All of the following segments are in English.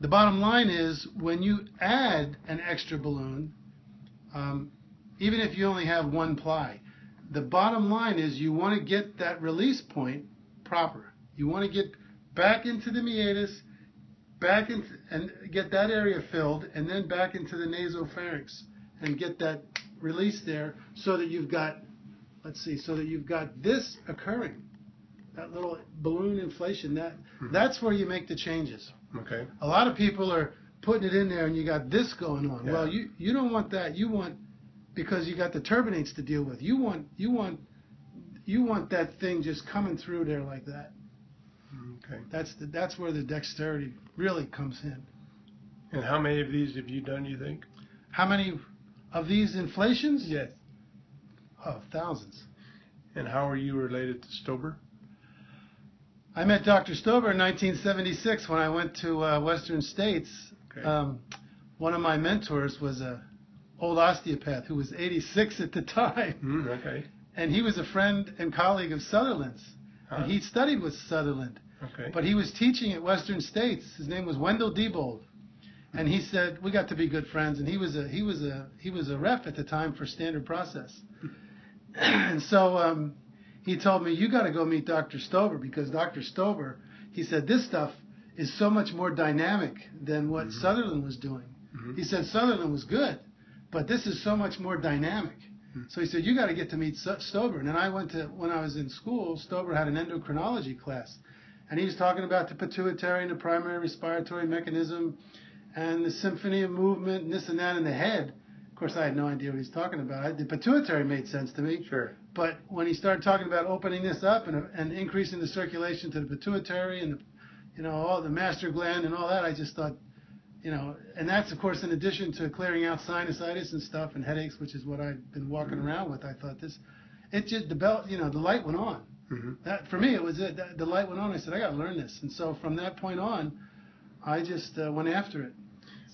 the bottom line is when you add an extra balloon, even if you only have one ply, the bottom line is you want to get that release point proper. You want to get back into the meatus, back into, and get that area filled, and then back into the nasopharynx and get that release there so that you've got, let's see, so that you've got this occurring, that little balloon inflation. That's where you make the changes. Okay. A lot of people are putting it in there and you got this going on. Yeah. Well, you don't want that. You want, because you got the turbinates to deal with. You want that thing just coming through there like that. Okay. That's where the dexterity really comes in. And how many of these have you done, you think? How many of these inflations? Yes. Oh, thousands. And how are you related to Stober? I met Dr. Stober in 1976 when I went to Western States. Okay. One of my mentors was a old osteopath who was 86 at the time. Okay. And he was a friend and colleague of Sutherland's. And he studied with Sutherland. Okay. But he was teaching at Western States. His name was Wendell Diebold. And he said, we got to be good friends. And he was a rep at the time for Standard Process. And so he told me, you got to go meet Dr. Stober, because Dr. Stober, he said, this stuff is so much more dynamic than what Sutherland was doing. He said Sutherland was good, but this is so much more dynamic. So he said, you got to get to meet Stober. And then I went to, when I was in school, Stober had an endocrinology class. And he was talking about the pituitary and the primary respiratory mechanism and the symphony of movement and this and that in the head. Of course, I had no idea what he was talking about. The pituitary made sense to me. Sure. But when he started talking about opening this up and increasing the circulation to the pituitary and all the master gland and all that, I just thought, and that's of course in addition to clearing out sinusitis and stuff and headaches, which is what I've been walking around with. I thought the light went on. That for me, it was it. The light went on. I said, I got to learn this. And so from that point on, I just went after it.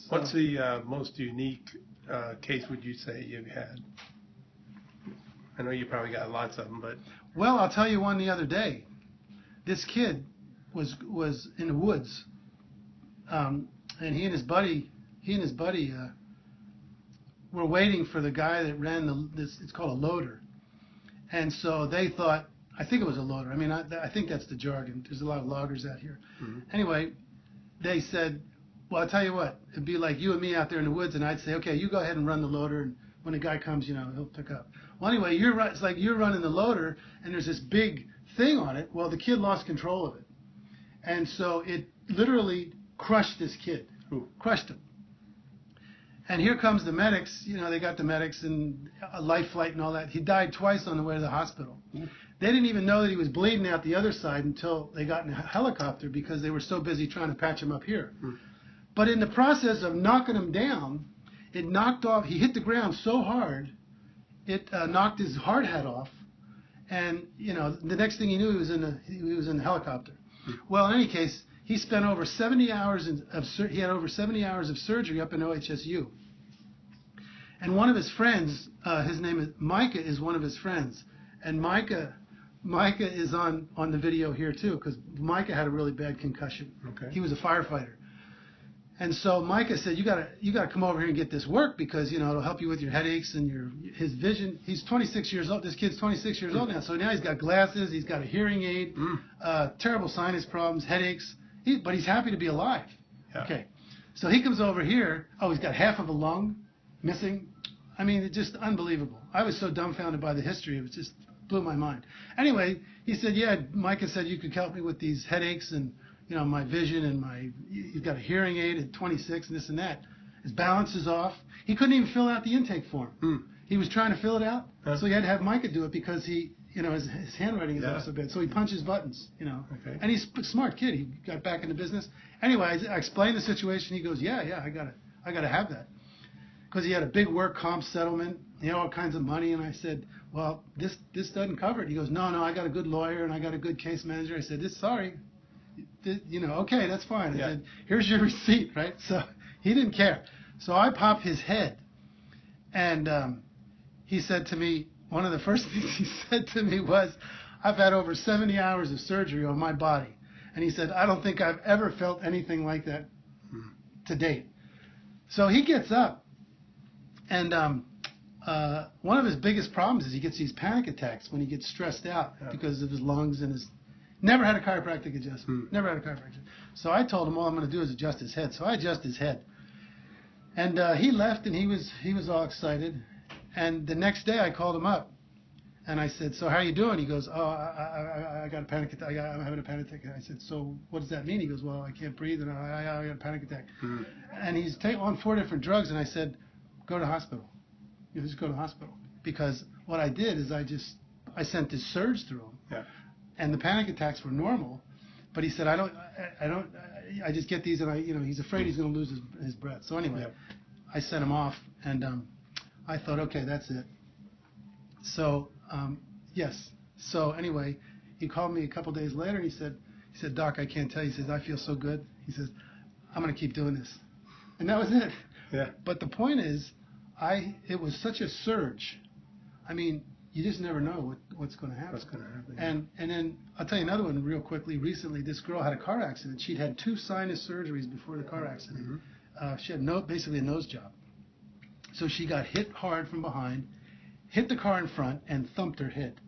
So, what's the most unique case would you say you've had? I know you probably got lots of them, but well, I'll tell you one the other day. This kid was in the woods, and he and his buddy were waiting for the guy that ran this. It's called a loader, and so they thought, I think it was a loader. I mean, I think that's the jargon. There's a lot of loggers out here. Anyway, they said, well, I'll tell you what, it'd be like you and me out there in the woods, and I'd say, okay, you go ahead and run the loader, and when the guy comes, he'll pick up. Well, anyway, it's like you're running the loader, and there's this big thing on it. Well, the kid lost control of it. And so it literally crushed this kid. Crushed him. And here comes the medics. They got the medics and a life flight and all that. He died twice on the way to the hospital. They didn't even know that he was bleeding out the other side until they got in a helicopter, because they were so busy trying to patch him up here. But in the process of knocking him down, it knocked off, he hit the ground so hard, it knocked his hard hat off. And, the next thing he knew, he was in the helicopter. Well, in any case, he spent over 70 hours he had over 70 hours of surgery up in OHSU. And one of his friends, his name is Micah, is one of his friends. And Micah is on the video here too, because Micah had a really bad concussion. Okay. He was a firefighter. And so Micah said, you gotta come over here and get this work, because it'll help you with your headaches and his vision. He's 26 years old. This kid's 26 years old now. So now he's got glasses, he's got a hearing aid, terrible sinus problems, headaches. But he's happy to be alive. Yeah. Okay. So he comes over here. Oh, he's got half of a lung missing. I mean, it's just unbelievable. I was so dumbfounded by the history. It just blew my mind. Anyway, he said, yeah, Micah said you could help me with these headaches and my vision and he's got a hearing aid at 26 and this and that. His balance is off. He couldn't even fill out the intake form. He was trying to fill it out, so he had to have Micah do it, because his handwriting is off so bad. So he punches buttons, Okay. And he's a smart kid. He got back into business. Anyway, I explained the situation. He goes, yeah, I gotta have that, because he had a big work comp settlement, all kinds of money. And I said, well, this doesn't cover it. He goes, no, I got a good lawyer and I got a good case manager. I said, sorry. Okay, that's fine. I said, here's your receipt, right? So he didn't care. So I popped his head, and he said to me, one of the first things he said to me was, I've had over 70 hours of surgery on my body. And he said, I don't think I've ever felt anything like that to date. So he gets up, and one of his biggest problems is he gets these panic attacks when he gets stressed out because of his lungs and his. Never had a chiropractic adjustment. Never had a chiropractic. So I told him all I'm going to do is adjust his head. So I adjust his head, and he left, and he was all excited. And the next day I called him up, and I said, "So how you doing?" He goes, "Oh, I got a panic attack. I'm having a panic attack." I said, "So what does that mean?" He goes, "Well, I can't breathe, and I got a panic attack." And he's on 4 different drugs, and I said, "Go to the hospital. You just go to the hospital." Because what I did is I sent this surge through him. Yeah. And the panic attacks were normal, but he said, I just get these, and he's afraid he's going to lose his breath. So anyway, I sent him off, and I thought, okay, that's it. So yes. So anyway, he called me a couple days later. And he said, "Doc, I can't tell you." He says, "I feel so good." He says, "I'm going to keep doing this," and that was it. Yeah. But the point is, it was such a surge. I mean, you just never know what's going to happen. What's going to happen? And then I'll tell you another one real quickly. Recently, this girl had a car accident. She'd had 2 sinus surgeries before the car accident. She had basically a nose job. So she got hit hard from behind, hit the car in front, and thumped her head.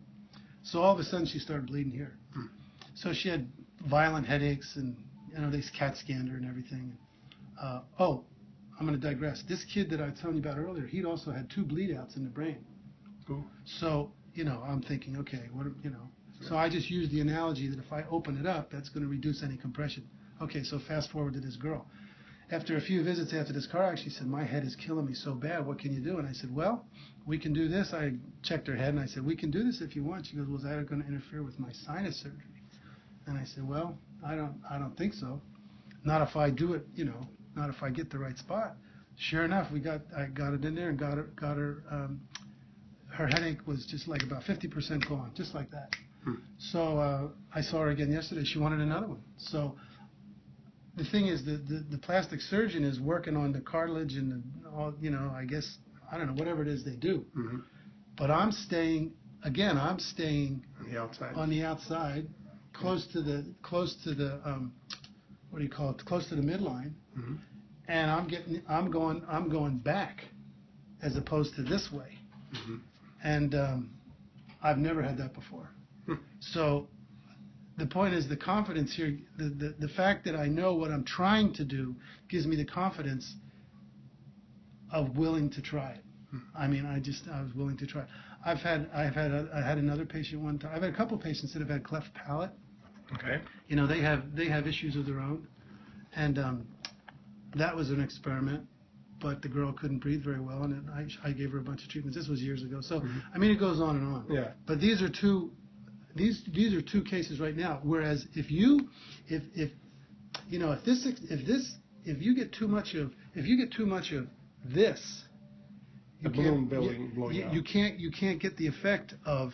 So all of a sudden, she started bleeding here. So she had violent headaches, and they CAT scanned her and everything. I'm going to digress. This kid that I was telling you about earlier, he'd also had 2 bleed outs in the brain. Cool. So, I'm thinking, okay, so I just used the analogy that if I open it up, that's going to reduce any compression. Okay, so fast forward to this girl. After a few visits after this car accident, she said, "My head is killing me so bad. What can you do?" And I said, "Well, we can do this." I checked her head, and I said, "We can do this if you want." She goes, "Well, is that going to interfere with my sinus surgery?" And I said, "Well, I don't think so. Not if I do it, not if I get the right spot." Sure enough, I got it in there and got her. Her headache was just like about 50% gone, just like that. So I saw her again yesterday. She wanted another one. So the thing is, the plastic surgeon is working on the cartilage and all, I guess, I don't know, whatever it is they do. But I'm staying on the outside, close to the what do you call it? Close to the midline, and I'm going back, as opposed to this way. And I've never had that before. So the point is, the confidence here, the fact that I know what I'm trying to do gives me the confidence of willing to try it. I mean, I was willing to try it. I had another patient one time. I've had a couple of patients that have had cleft palate. Okay. They have issues of their own, and that was an experiment. But the girl couldn't breathe very well, and I gave her a bunch of treatments. This was years ago. So I mean, it goes on and on. Yeah. But these are two cases right now. Whereas if you get too much of this, The balloon blowing out. you can't get the effect of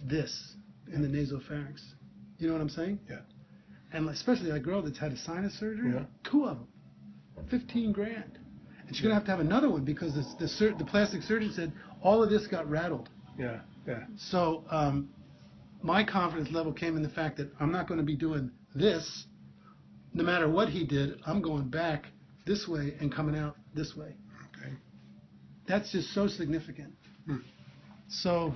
this in the nasopharynx. You know what I'm saying? Yeah. And especially that girl that's had a sinus surgery, 2 of them. $15,000, and she's gonna have to have another one because the plastic surgeon said all of this got rattled. Yeah. So my confidence level came in the fact that I'm not going to be doing this, no matter what he did. I'm going back this way and coming out this way. Okay. That's just so significant. So